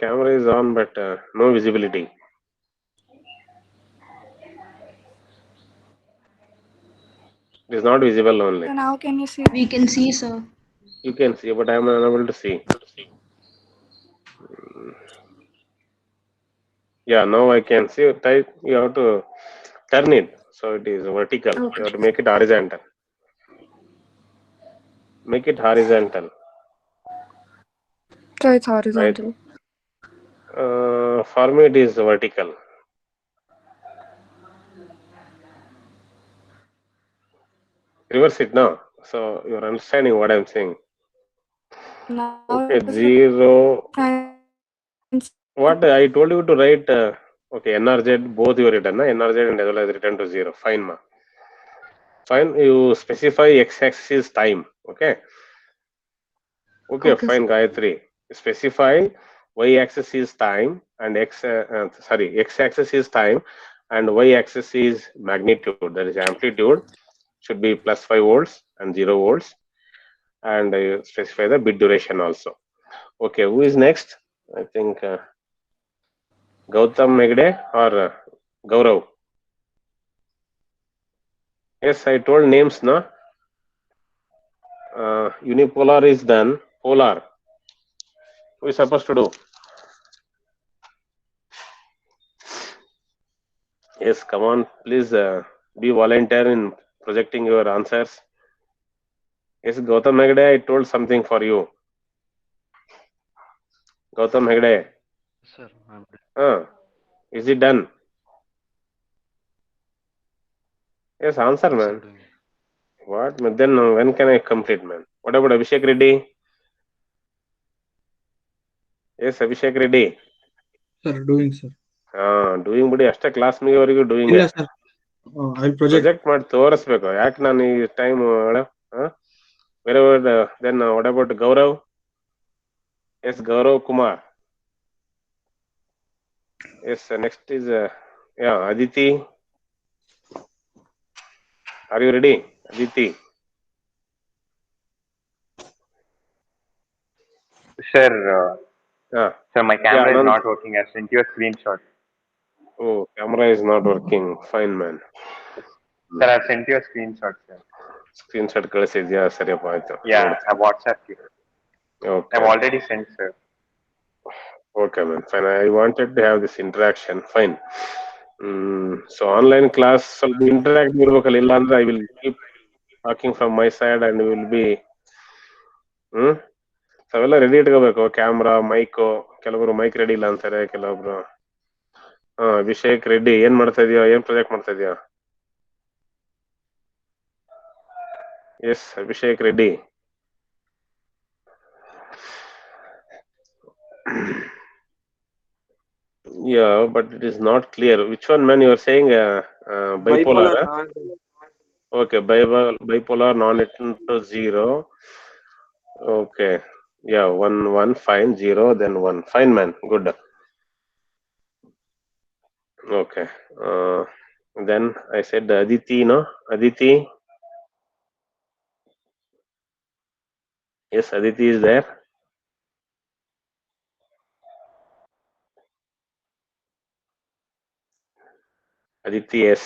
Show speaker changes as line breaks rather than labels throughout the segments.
camera is on, but no visibility. It is not visible only.
Then how can you see?
We can see, sir.
You can see, but I am unable to see. Yeah, now I can see. Type. You have to turn it so it is vertical. You have to make it horizontal. Make it horizontal.
So it's
Right.
horizontal.
For me, it is vertical. Reverse it now. So you're understanding what I'm saying.
Now
Okay,
it's
zero.
fine.
What I told you to write. Okay, NRZ both you written. Na? NRZ and as well as return to zero. Fine, ma. Fine. You specify x-axis is time. Okay. Okay,
Okay,
fine,
sir.
Gayatri. Specify y-axis is time and x-axis is time and y-axis is magnitude. That is amplitude. Should be plus 5 volts and 0 volts. And specify the bit duration also. Okay, who is next? I think Gautam Megde or Gaurav. Yes, I told names, no? Unipolar is done. Polar. Who is supposed to do? Yes, come on, please be volunteer in projecting your answers. Yes, Gautam Hegde, I told something for you. Gautam Hegde,
Sir, I'm
is it done? Yes, answer,
yes,
man.
I'm doing it.
What? Then when can I complete, man? What about Abhishek Reddy? Yes, Abhishek Reddy.
Sir, doing, sir.
Doing ಬಿಡಿ ಅಷ್ಟೇ class ಮುಗಿಯವರೆಗೂ doing
ಇಲ್ಲ sir I project
project ಮಾಡಿ ತೋರಿಸ್ಬೇಕು. ಯಾಕೆ ನಾನು ಈ time ಬೇರೆ then what about Gaurav? Yes, Gaurav Kumar. Yes, next is Aditi. Are you ready, Aditi?
Sir,
Ah,
sir, my camera is
Anand.
not working. I sent you a screenshot.
Oh, camera is not working. Fine, man.
Sir, I sent you a screenshot, sir.
Screenshot ಕಳಿಸಿದ್ಯಾ? ಸರಿಯಪ್ಪ, ಆಯ್ತು.
Yeah, I WhatsApp you.
Okay.
I've already sent, sir.
Okay, man. Fine. I wanted to have this interaction. Fine. So online class ಸ್ವಲ್ಪ interact ಇರ್ಬೇಕಲ್ಲ, ಇಲ್ಲ ಅಂದ್ರೆ I will keep talking from my side and will be ಅವೆಲ್ಲ ready ಇಟ್ಕೋಬೇಕು. Camera, mic. ಕೆಲವರು mic ready ಇಲ್ಲ ಅಂತಾರೆ, ಕೆಲವೊಬ್ರು. ಅಭಿಷೇಕ್ ರೆಡ್ಡಿ, ಏನ್ ಮಾಡ್ತಾ ಇದೀಯಾ? ಏನ್ ಪ್ರಾಜೆಕ್ಟ್ ಮಾಡ್ತಾ ಇದೀಯಾ? Yes, Abhishek Reddy. Yeah, but it is not clear. Which one, man? You are saying bipolar? Okay, bipolar non-return to zero. Okay, yeah, 1 1 fine, 0 then 1 fine, man. Good. Okay. Then I said Aditi, no? Aditi. Yes, Aditi is there. Aditi, yes.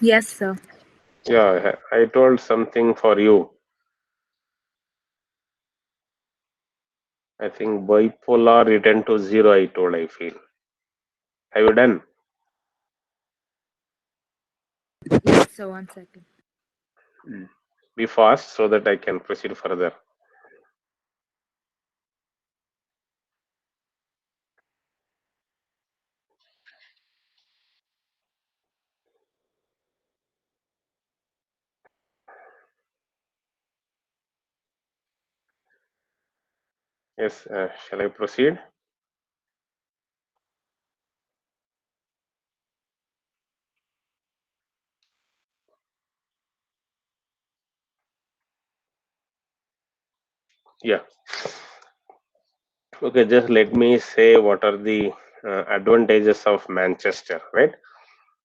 Yes, sir.
Yeah, I told something for you. I think bipolar return to zero, I told, I feel. Have you done?
Yes, sir. 1 second.
Be fast so that I can proceed further. Yes, shall I proceed? Yeah. Okay, just let me say what are the advantages of Manchester, right?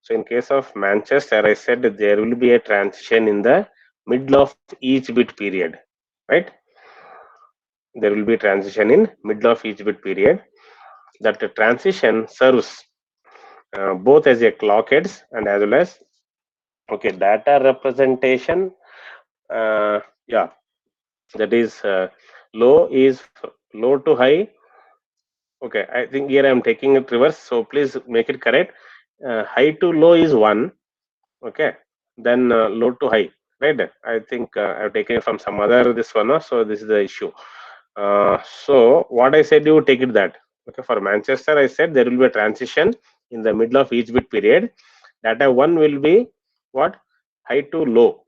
So in case of Manchester, I said there will be a transition in the middle of each bit period, right? there will be transition in middle of each bit period. That transition serves both as a clock heads and as well as data representation. Yeah, that is low to high. Okay, I think here I am taking it reverse, so please make it correct. High to low is 1. Okay, then low to high, right? I think I've taken it from some other this one, so this is the issue. So what I said, you take it that. Okay, for Manchester, I said there will be a transition in the middle of each bit period. Data 1 will be what? High to low,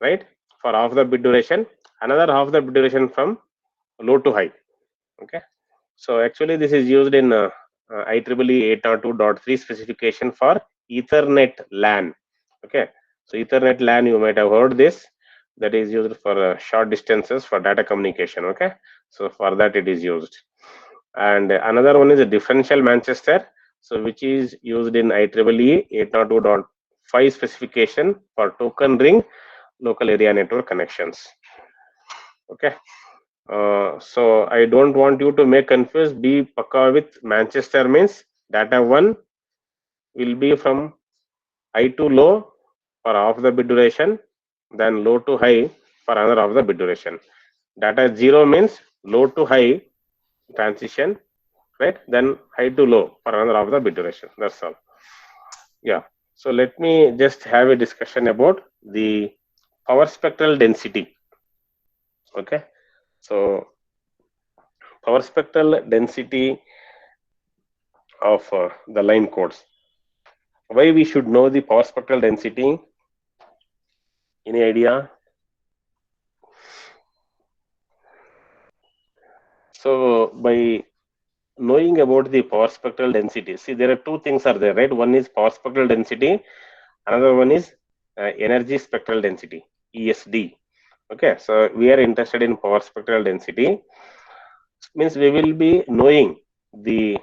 right? For half the bit duration, another half the bit duration from low to high. Okay, so actually this is used in IEEE 802.3 specification for Ethernet LAN. Okay, so Ethernet LAN, you might have heard this. That is used for short distances for data communication. Okay, so for that it is used. And another one is a differential Manchester, so which is used in IEEE 802.5 specification for token ring local area network connections. Okay, so I don't want you to make confused. Be pakka with Manchester means data 1 will be from high to low for half the bit duration, then low to high for another half the bit duration. Data 0 means low to high transition, right? Then high to low for another half the bit duration. That's all. Yeah. So let me just have a discussion about the power spectral density. Okay. So power spectral density of the line codes. Why we should know the power spectral density? Any idea? So by knowing about the power spectral density, see there are two things are there, right? One is power spectral density, another one is energy spectral density, ESD. Okay, so we are interested in power spectral density. Means we will be knowing the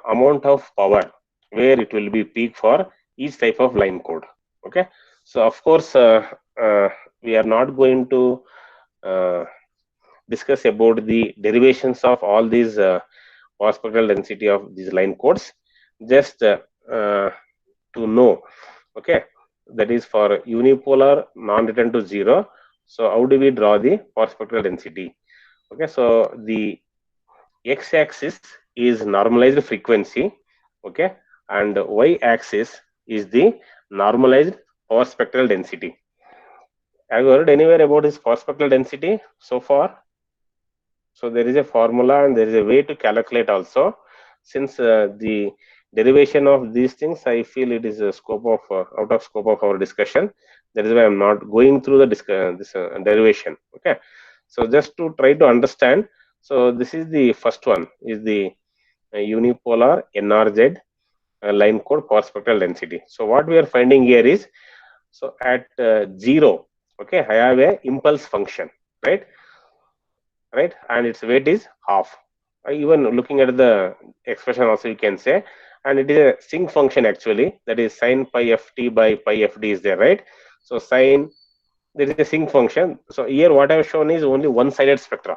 amount of power where it will be peak for each type of line code. Okay, so of course we are not going to discuss about the derivations of all these power spectral density of these line codes, just to know. Okay, that is for unipolar non-return to 0. So how do we draw the power spectral density? Okay, so the x-axis is normalized frequency, okay, and y-axis is the normalized power spectral density. Have you heard anywhere about this power spectral density so far? So there is a formula and there is a way to calculate also. Since the derivation of these things, I feel it is a scope of out of scope of our discussion. That is why I'm not going through the this derivation. Okay, so just to try to understand. So this is the first one, is the unipolar NRZ line code power spectral density. So what we are finding here is, so at 0, okay, I have a impulse function, right? Right, and its weight is half. Even looking at the expression also you can say, and it is a sinc function actually, that is sine pi ft by pi fd is there, right? So sine, there is a sinc function. So here what I have shown is only one-sided spectra.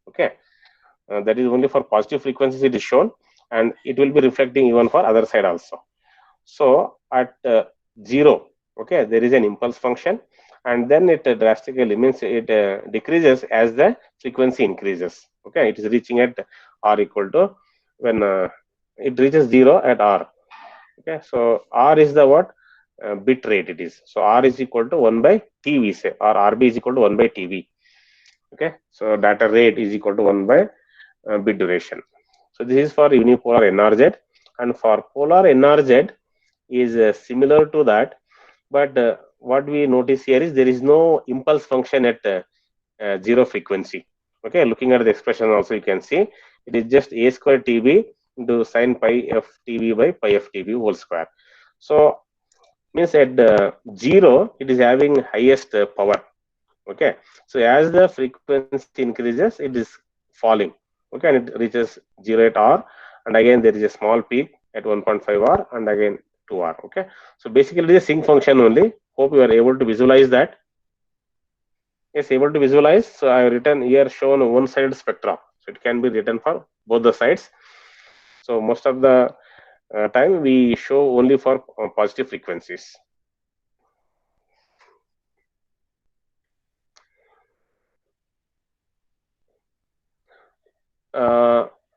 Okay, that is only for positive frequencies it is shown, and it will be reflecting even for other side also. So at 0, okay, there is an impulse function, and then it drastically means it decreases as the frequency increases. Okay, it is reaching at r equal to, when it reaches 0 at r. Okay, so r is the what bit rate it is. So r is equal to 1 by t, we say, or rb is equal to 1 by tv. Okay, so data rate is equal to 1 by bit duration. So this is for unipolar NRZ, and for polar NRZ is similar to that, but what we notice here is there is no impulse function at 0 frequency. Okay, looking at the expression also you can see it is just a square tb into sine pi f tv by pi f tv whole square. So means at 0 it is having highest power. Okay, so as the frequency increases it is falling. Okay, and it reaches 0 at r, and again there is a small peak at 1.5 r, and again 2 r. Okay, so basically it is a sinc function only. Hope you are able to visualize that. Yes, able to visualize. So I have written here shown one-sided spectra. So it can be written for both the sides. So most of the time we show only for positive frequencies.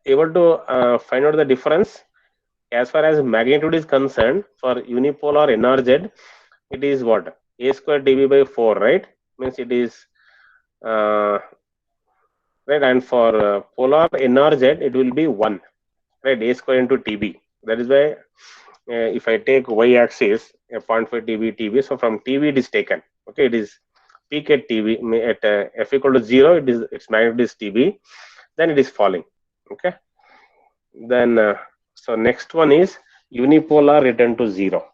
Able to find out the difference as far as magnitude is concerned for unipolar NRZ. It is what, a square dB by 4, right? Means it is right, and for polar NRZ it will be 1, right? A square into TB. That is why if I take y axis 0.5 TB, so from TB it is taken. Okay, it is peak at TB at f equal to 0. It is its magnitude is TB. Then it is falling. Okay. Then so next one is unipolar return to 0.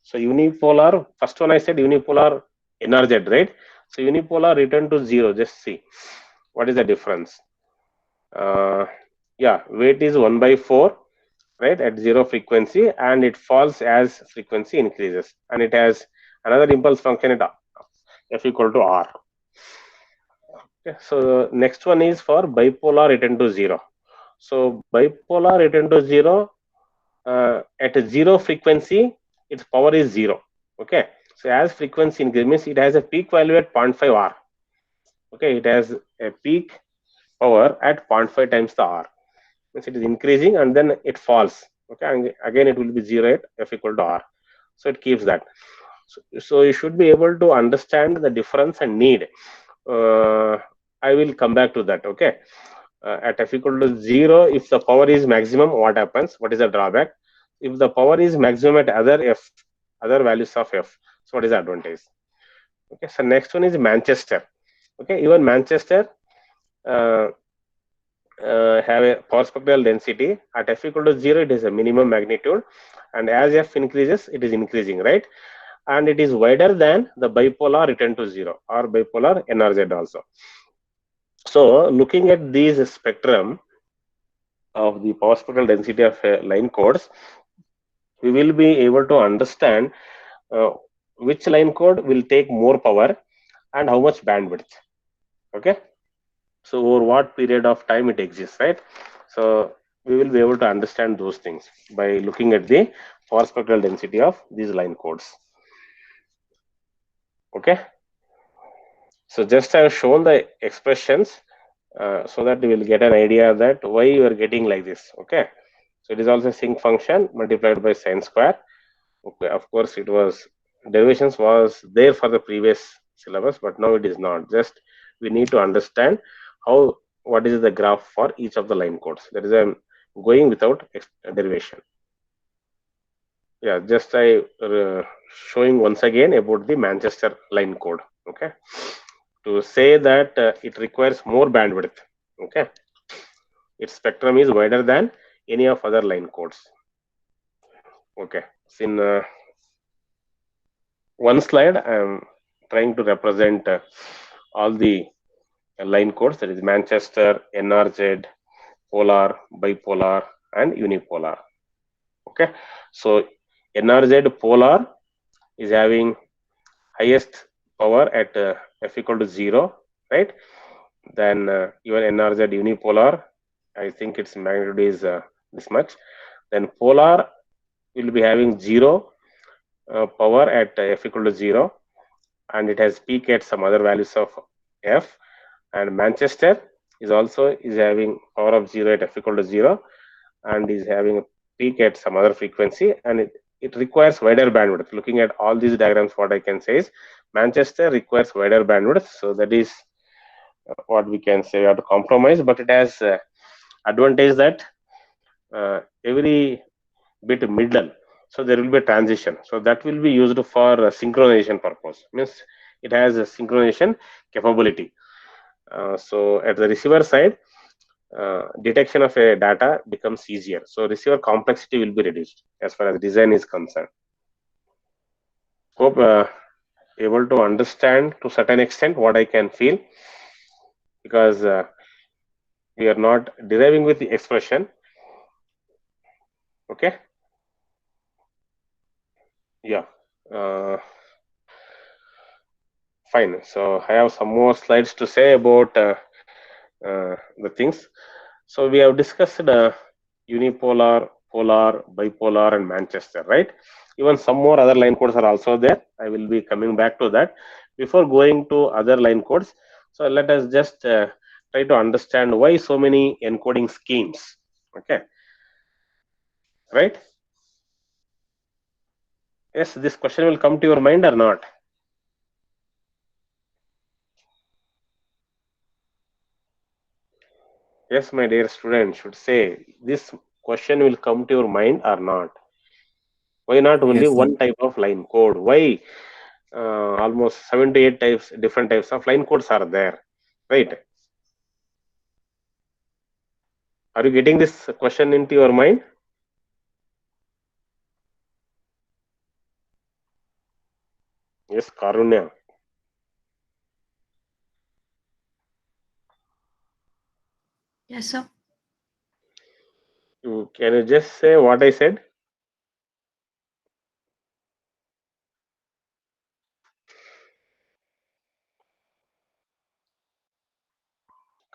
So unipolar, first one I said unipolar NRZ, right? So unipolar return to 0. Just see what is the difference. Yeah, weight is 1/4, right, at 0 frequency, and it falls as frequency increases, and it has another impulse function at f equal to r. Okay, so next one is for bipolar return to 0. So bipolar return to 0 at a 0 frequency, its power is 0. Okay, so as frequency increases, means it has a peak value at 0.5 r. Okay, it has a peak power at 0.5 times the r. Means it is increasing and then it falls. Okay, and again it will be 0 at f equal to r. So it keeps that. So you should be able to understand the difference and need. I will come back to that. Okay, at f equal to 0, if the power is maximum, what happens? What is the drawback? If the power is maximum at other values of f, so what is the advantage? Okay, so next one is Manchester. Okay, even Manchester uh, have a power spectral density at f equal to 0. It is a minimum magnitude, and as f increases, it is increasing, right? And it is wider than the bipolar return to 0 or bipolar NRZ also. So looking at these spectrum of the power spectral density of line codes, we will be able to understand which line code will take more power and how much bandwidth. Okay, so over what period of time it exists, right? So we will be able to understand those things by looking at the power spectral density of these line codes. Okay, so just I have shown the expressions so that you will get an idea that why you are getting like this. Okay, so it is also a sinc function multiplied by sine square. Okay, of course it was derivations was there for the previous syllabus, but now it is not. Just we need to understand how, what is the graph for each of the line codes. That is I'm going without derivation. Yeah, just I showing once again about the Manchester line code. Okay, to say that it requires more bandwidth. Okay, its spectrum is wider than any of other line codes. Okay, so in one slide I am trying to represent all the line codes, that is Manchester, NRZ, polar, bipolar, and unipolar. Okay, so NRZ polar is having highest power at f equal to 0, right? Then even NRZ unipolar, I think its magnitude is this much. Then polar will be having 0 power at f equal to 0, and it has peak at some other values of f. And Manchester is also is having power of 0 at f equal to 0, and is having a peak at some other frequency, and it requires wider bandwidth. Looking at all these diagrams, what I can say is Manchester requires wider bandwidth. So that is what we can say, we have to compromise, but it has advantage that every bit middle, so there will be a transition, so that will be used for synchronization purpose. Means it has a synchronization capability. So at the receiver side, detection of a data becomes easier, so receiver complexity will be reduced as far as design is concerned. Hope able to understand to certain extent what I can feel, because we are not deriving with the expression. Okay, yeah, fine. So I have some more slides to say about the things. So we have discussed unipolar, polar, bipolar, and Manchester, right? Even some more other line codes are also there. I will be coming back to that. Before going to other line codes, so let us just try to understand why so many encoding schemes. Okay, right? Yes, this question will come to your mind or not? Yes, my dear student, should say this question will come to your mind or not. Why not only
Yes, sir.
one type of line code? Why almost 7 to 8 types, different types of line codes are there, right? Are you getting this question into your mind? Yes, Karunya.
Yes, sir.
Can you just say what I said?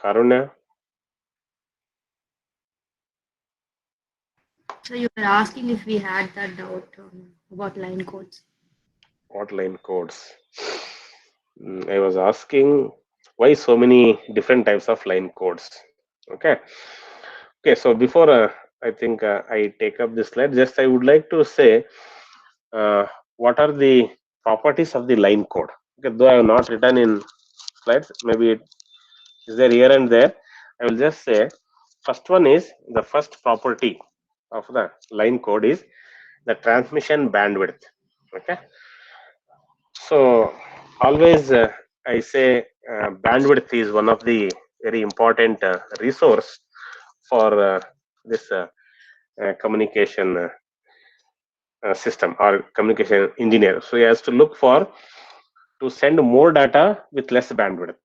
Karunya,
So you were asking if we had that doubt about line codes.
what line codes? I was asking why so many different types of line codes. Okay. Okay. So before I think I take up this slide, just I would like to say what are the properties of the line code. Okay, though I have not written in slides, maybe it is there here and there. I will just say first one is the first property of the line code is the transmission bandwidth. Okay, so always I say bandwidth is one of the very important resource for this communication system or communication engineer. So he has to look for to send more data with less bandwidth.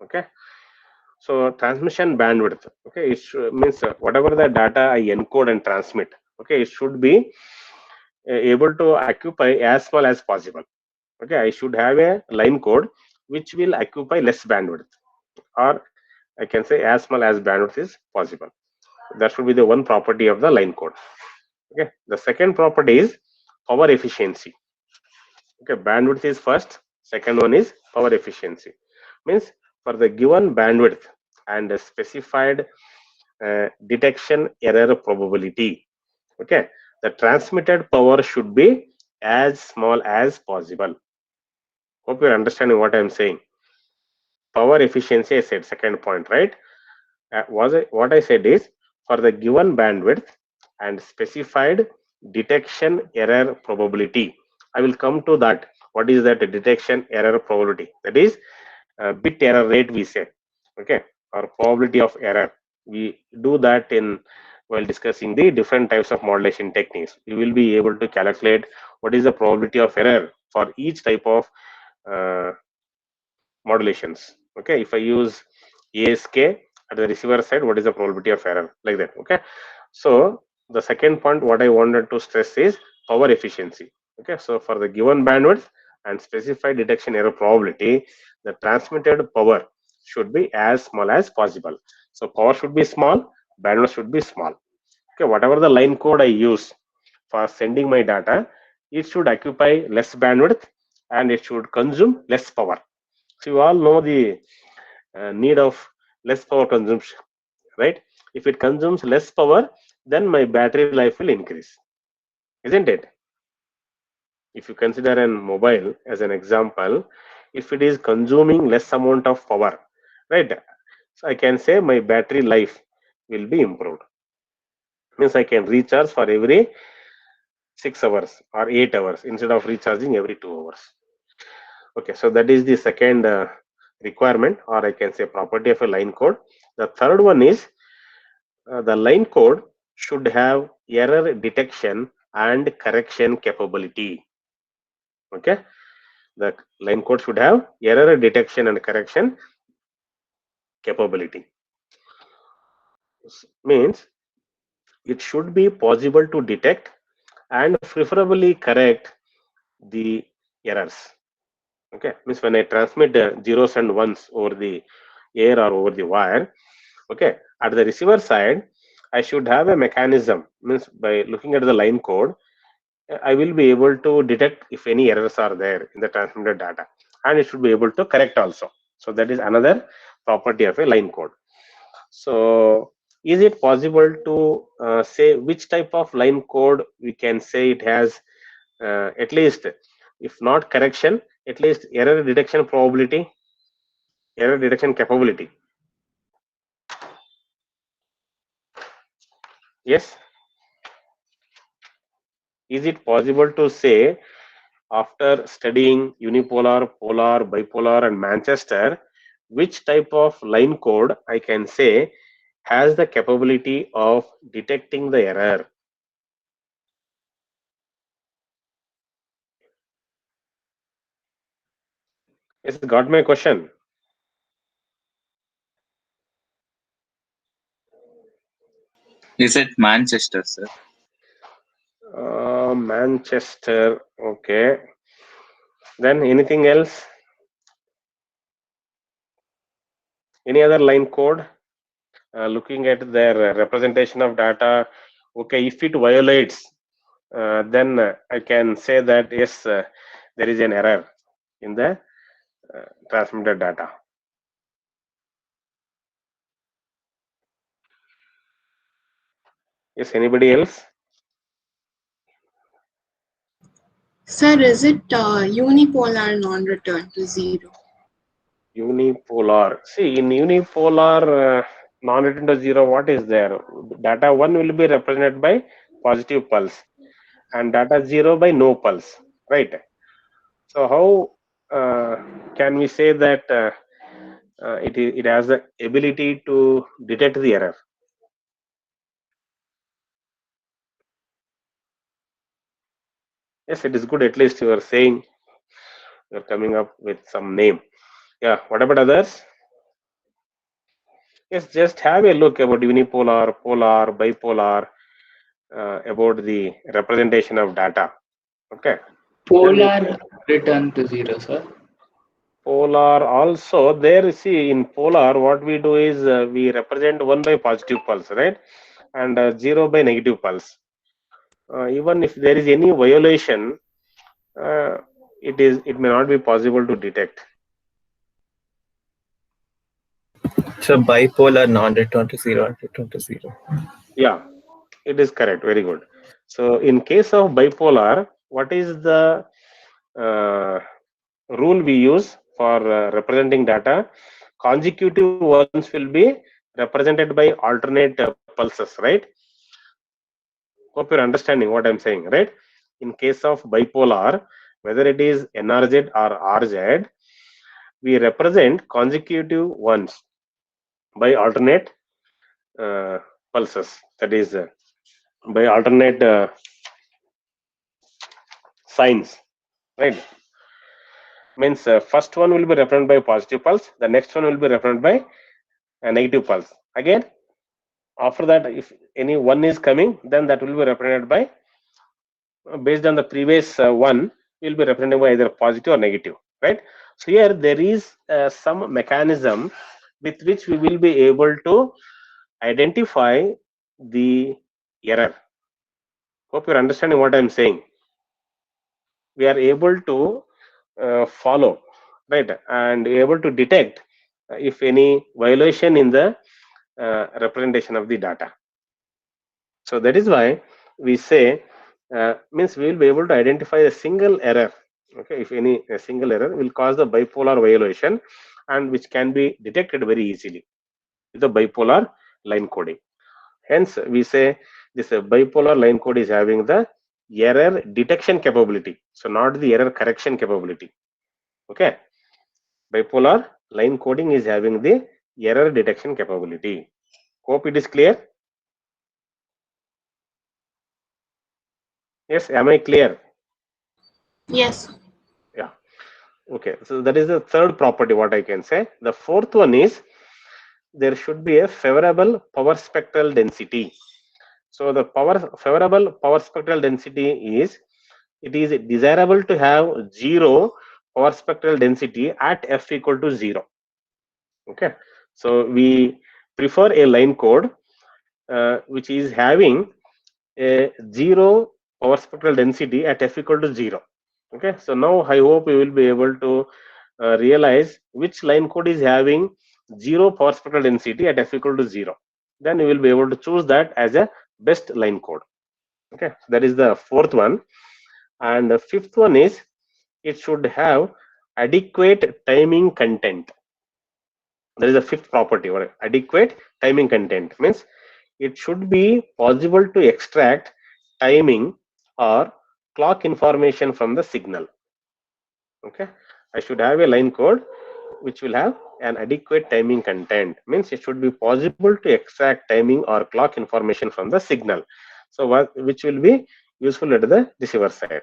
Okay, so transmission bandwidth. Okay, it means whatever the data I encode and transmit. Okay, it should be able to occupy as small as possible. Okay, I should have a line code which will occupy less bandwidth, or I can say as small as bandwidth is possible. That should be the one property of the line code. Okay, the second property is power efficiency. Okay, bandwidth is first. Second one is power efficiency. Means for the given bandwidth and a specified detection error probability. Okay, the transmitted power should be as small as possible. Hope you're understanding what I'm saying. Power efficiency, I said second point, right? What I said is for the given bandwidth and specified detection error probability. I will come to that. What is that detection error probability? That is bit error rate, we say. Okay, or probability of error. We do that in while discussing the different types of modulation techniques. We will be able to calculate what is the probability of error for each type of uh, modulations. Okay, if I use ASK at the receiver side, what is the probability of error, like that. Okay, so the second point what I wanted to stress is power efficiency. Okay, so for the given bandwidth and specified detection error probability, the transmitted power should be as small as possible. So power should be small, bandwidth should be small. Okay, whatever the line code I use for sending my data, it should occupy less bandwidth and it should consume less power. So you all know the need of less power consumption, right? If it consumes less power, then my battery life will increase, isn't it? If you consider a mobile as an example, if it is consuming less amount of power, right? So I can say my battery life will be improved. Means I can recharge for every 6 hours or 8 hours instead of recharging every 2 hours. Okay, so that is the second requirement, or I can say property of a line code. The third one is the line code should have error detection and correction capability. Okay, the line code should have error detection and correction capability. Means it should be possible to detect and preferably correct the errors. Okay, means when I transmit zeros and ones over the air or over the wire, okay, at the receiver side, I should have a mechanism. Means by looking at the line code, I will be able to detect if any errors are there in the transmitted data, and it should be able to correct also. So that is another property of a line code. So is it possible to say which type of line code we can say it has at least, if not correction, at least error detection probability, error detection capability? Yes. Is it possible to say, after studying unipolar, polar, bipolar, and Manchester, which type of line code I can say has the capability of detecting the error? Yes, got my question.
Is it Manchester, sir?
Manchester. Okay. Then anything else? Any other line code? Looking at their representation of data. Okay, if it violates, then I can say that yes, there is an error in the transmitted data. Yes, anybody else?
Sir, is it unipolar non-return to zero?
Unipolar. See, in unipolar non-return to zero, what is there? Data 1 will be represented by positive pulse and data 0 by no pulse, right? So how can we say that it has the ability to detect the error? Yes, it is good. At least you are saying, you are coming up with some name. Yeah. What about others? Yes, just have a look about unipolar, polar, bipolar, about the representation of data. Okay.
Polar return to zero, sir.
Polar also there. See, in polar, what we do is we represent 1 by positive pulse, right, and 0 by negative pulse. Even if there is any violation, it may not be possible to detect.
So bipolar non-return to zero and return to zero.
Yeah, it is correct. Very good. So in case of bipolar, what is the rule we use for representing data? Consecutive ones will be represented by alternate pulses, right? Hope you're understanding what I'm saying, right? In case of bipolar, whether it is NRZ or RZ, we represent consecutive ones by alternate pulses. That is by alternate signs, right? Means first one will be represented by positive pulse, the next one will be represented by a negative pulse. Again, after that, if any one is coming, then that will be represented by, based on the previous one, will be represented by either positive or negative, right? So here there is some mechanism with which we will be able to identify the error. Hope you're understanding what I'm saying. We are able to follow, right, and able to detect if any violation in the representation of the data. So that is why we say, means we will be able to identify a single error. Okay, if any a single error will cause the bipolar violation, and which can be detected very easily with the bipolar line coding. Hence, we say this bipolar line code is having the error detection capability. So not the error correction capability. Okay, bipolar line coding is having the error detection capability. Hope it is clear. Yes, am I clear?
Yes.
Yeah. Okay, so that is the third property what I can say. The fourth one is there should be a favorable power spectral density. So the favorable power spectral density is, it is desirable to have 0 power spectral density at f equal to 0. Okay, so we prefer a line code which is having a 0 power spectral density at f equal to 0. Okay, so now I hope you will be able to realize which line code is having 0 power spectral density at f equal to 0. Then you will be able to choose that as a best line code. Okay, so that is the fourth one. And the fifth one is it should have adequate timing content. There is a fifth property, or adequate timing content means it should be possible to extract timing or clock information from the signal. Okay, I should have a line code which will have an adequate timing content, means it should be possible to extract timing or clock information from the signal. So which will be useful at the receiver side.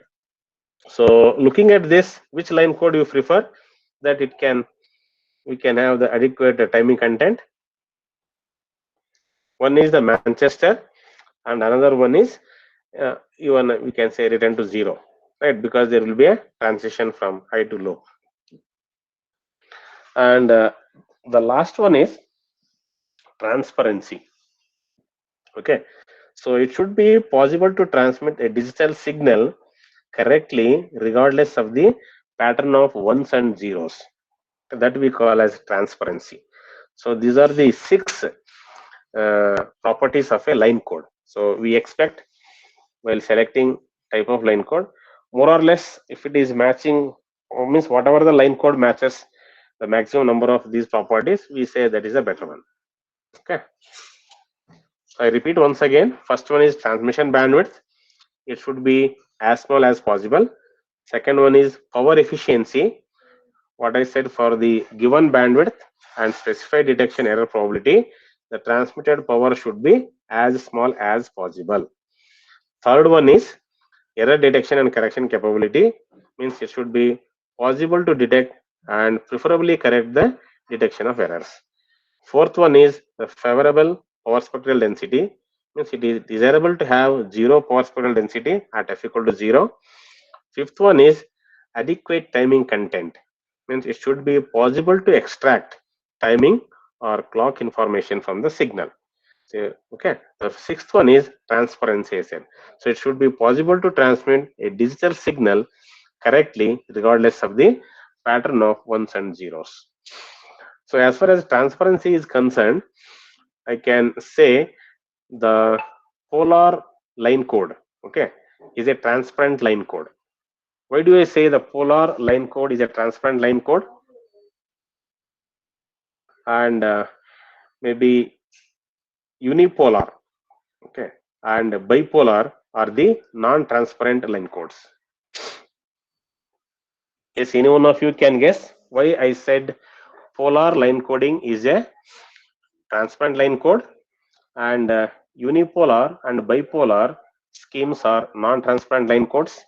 So looking at this, which line code you prefer that we can have the adequate timing content? One is the Manchester, and another one is even we can say return to 0, right? Because there will be a transition from high to low. And the last one is transparency. Okay, so it should be possible to transmit a digital signal correctly regardless of the pattern of ones and zeros. That we call as transparency. So these are the 6 properties of a line code. So we expect while selecting type of line code, more or less, if it is matching, means whatever the line code matches the maximum number of these properties, we say that is a better one. Okay, so I repeat once again. First one is transmission bandwidth. It should be as small as possible. Second one is power efficiency. What I said, for the given bandwidth and specified detection error probability, the transmitted power should be as small as possible. Third one is error detection and correction capability, means it should be possible to detect and preferably correct the detection of errors. Fourth one is the favorable power spectral density, means it is desirable to have 0 power spectral density at f equal to 0. Fifth one is adequate timing content, means it should be possible to extract timing or clock information from the signal. So, okay, the sixth one is transparency. So it should be possible to transmit a digital signal correctly regardless of the pattern of ones and zeros. So as far as transparency is concerned, I can say the polar line code, okay, is a transparent line code. Why do I say the polar line code is a transparent line code? And maybe unipolar, okay, and bipolar are the non-transparent line codes. Yes, any one of you can guess why I said polar line coding is a transparent line code and unipolar and bipolar schemes are non-transparent line codes?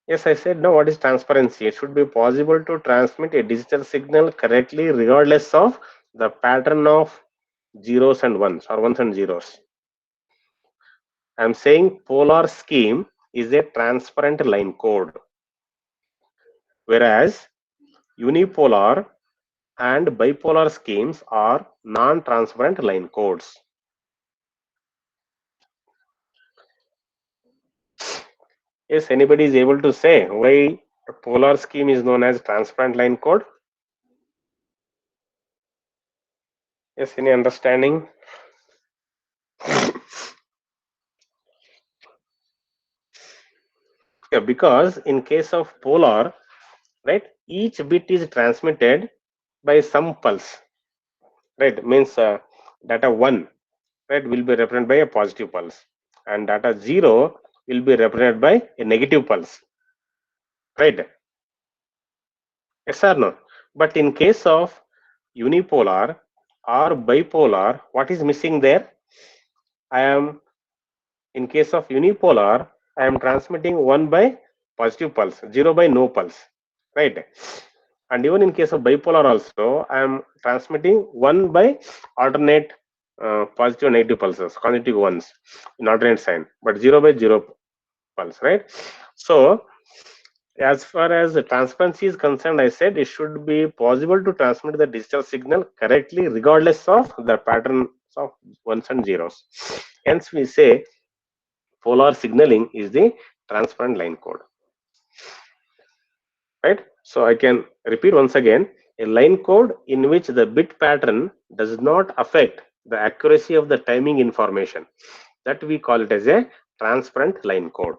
Yes, I said, no, what is transparency? It should be possible to transmit a digital signal correctly regardless of the pattern of zeros and ones or ones and zeros. I'm saying polar scheme is a transparent line code, whereas unipolar and bipolar schemes are non-transparent line codes. Yes, anybody is able to say why a polar scheme is known as transparent line code? Yes, any understanding? Yeah, because in case of polar, right, each bit is transmitted by some pulse, right? Means data 1, right, will be represented by a positive pulse, and data 0 will be represented by a negative pulse, right? Yes or no? But in case of unipolar or bipolar, what is missing there? I am, in case of unipolar, I am transmitting 1 by positive pulse, 0 by no pulse, right? And even in case of bipolar also, I am transmitting 1 by alternate positive and negative pulses, consecutive ones in alternate sign, but 0 by 0 pulse, right? So as far as the transparency is concerned, I said it should be possible to transmit the digital signal correctly regardless of the patterns of ones and zeros. Hence we say polar signaling is the transparent line code, right? So I can repeat once again, a line code in which the bit pattern does not affect the accuracy of the timing information, that we call it as a transparent line code.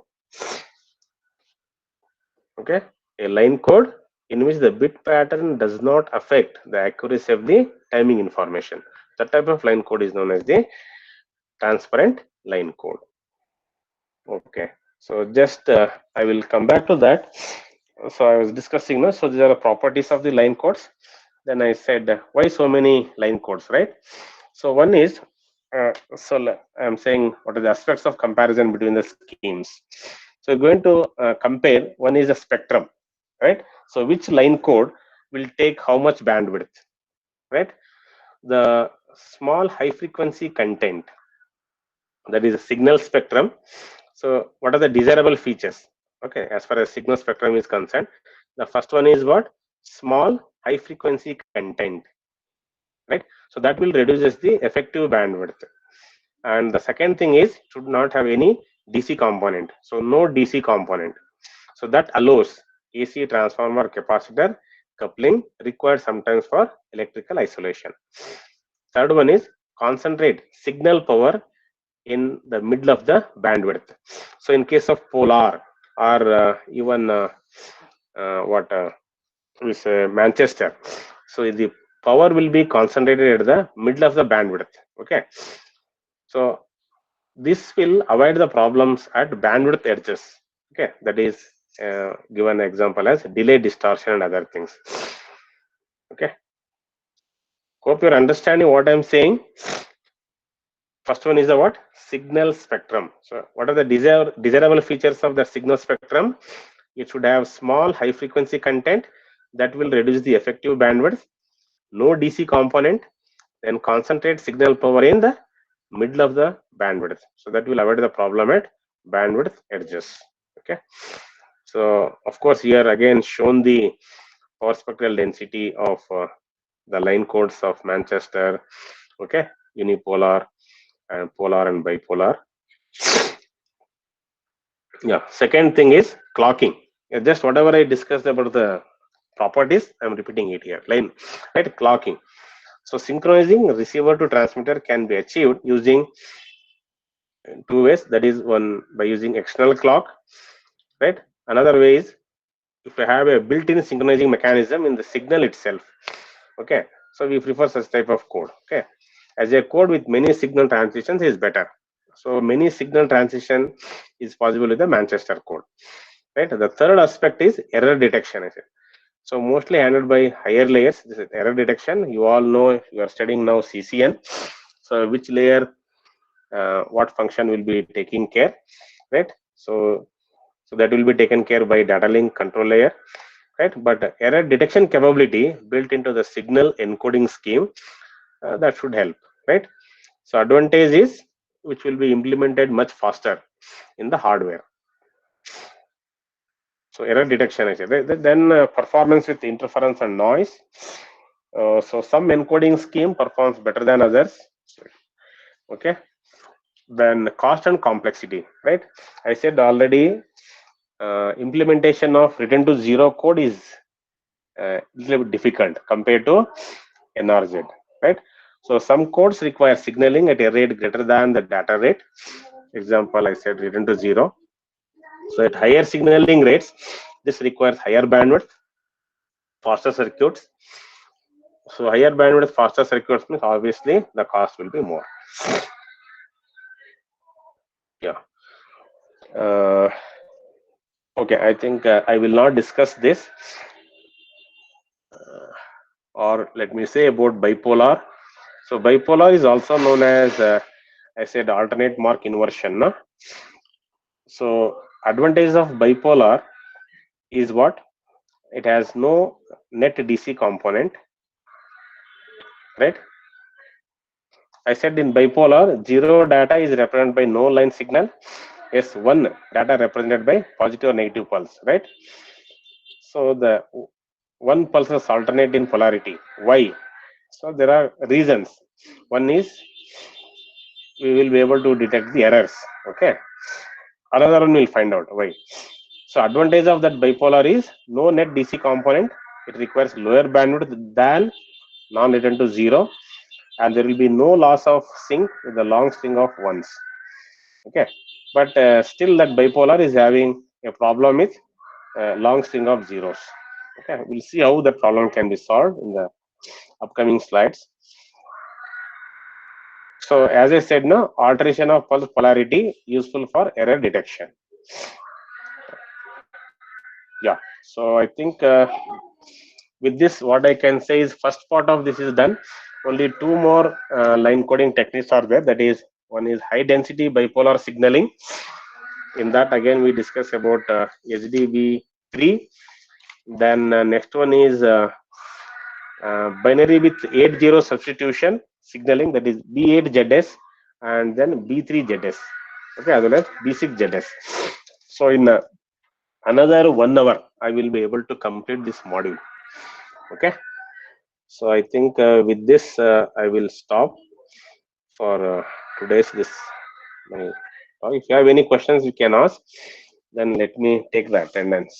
Okay, a line code in which the bit pattern does not affect the accuracy of the timing information. That type of line code is known as the transparent line code. Okay, so just I will come back to that. So I was discussing, no? So these are the properties of the line codes. Then I said, why so many line codes, right? So one is, I'm saying what are the aspects of comparison between the schemes. So we're going to compare. One is a spectrum, right? So which line code will take how much bandwidth, right? The small high frequency content, that is a signal spectrum. So what are the desirable features? Okay, as far as signal spectrum is concerned, the first one is what? Small high frequency content, right? So that will reduces the effective bandwidth. And the second thing is should not have any DC component. So no DC component. So that allows AC transformer capacitor coupling required sometimes for electrical isolation. Third one is concentrate signal power in the middle of the bandwidth. So in case of polar or even Manchester, so the power will be concentrated at the middle of the bandwidth. Okay, so this will avoid the problems at bandwidth edges. Okay, that is given example as delay distortion and other things. Okay, hope you're understanding what I'm saying. First one is the what? Signal spectrum. So what are the desirable features of the signal spectrum? It should have small high frequency content that will reduce the effective bandwidth, no DC component, then concentrate signal power in the middle of the bandwidth. So that will avoid the problem at bandwidth edges. Okay. So of course here again shown the power spectral density of the line codes of Manchester, okay, unipolar and polar and bipolar. Yeah, second thing is clocking. Just whatever I discussed about the properties, I'm repeating it here. Line, right? Clocking. So synchronizing receiver to transmitter can be achieved using two ways. That is one by using external clock, right? Another way is if you have a built-in synchronizing mechanism in the signal itself. Okay, so we prefer such type of code. Okay, as a code with many signal transitions is better. So many signal transition is possible with the Manchester code, right? The third aspect is error detection. I said. So mostly handled by higher layers. This is error detection. You all know you are studying now CCN. So which layer, what function will be taking care, right? So that will be taken care by data link control layer, right? But error detection capability built into the signal encoding scheme, that should help, right? So advantage is which will be implemented much faster in the hardware. So error detection, I said. Then performance with interference and noise. So some encoding scheme performs better than others. Okay. Then cost and complexity, right? I said already, implementation of return to zero code is a little bit difficult compared to NRZ, right? So some codes require signaling at a rate greater than the data rate. Example, I said return to zero. So at higher signaling rates, this requires higher bandwidth, faster circuits. So higher bandwidth, faster circuits means obviously the cost will be more. Yeah. Okay, I think I will not discuss this. Or let me say about bipolar. So bipolar is also known as, I said, alternate mark inversion. No? So advantage of bipolar is what? It has no net DC component, right? I said in bipolar, 0 data is represented by no line signal. Yes, 1 data represented by positive or negative pulse, right? So the one pulses alternate in polarity. Why? So there are reasons. One is we will be able to detect the errors. Okay. Another one will find out why. So advantage of that bipolar is no net DC component. It requires lower bandwidth than non-return to 0, and there will be no loss of sync with the long string of ones. Okay, but still that bipolar is having a problem with long string of zeros. Okay, we'll see how the problem can be solved in the upcoming slides. So as I said, no, alteration of pulse polarity useful for error detection. Yeah, so I think with this, what I can say is first part of this is done. Only two more line coding techniques are there. That is, one is high density bipolar signaling. In that, again, we discuss about SDB3. Then next one is binary with 8-0 substitution signaling, that is B8ZS and then B3ZS. Okay, as well as B6ZS. So in another 1 hour, I will be able to complete this module. Okay. So I think with this, I will stop for today's this. If you have any questions, you can ask. Then let me take the attendance.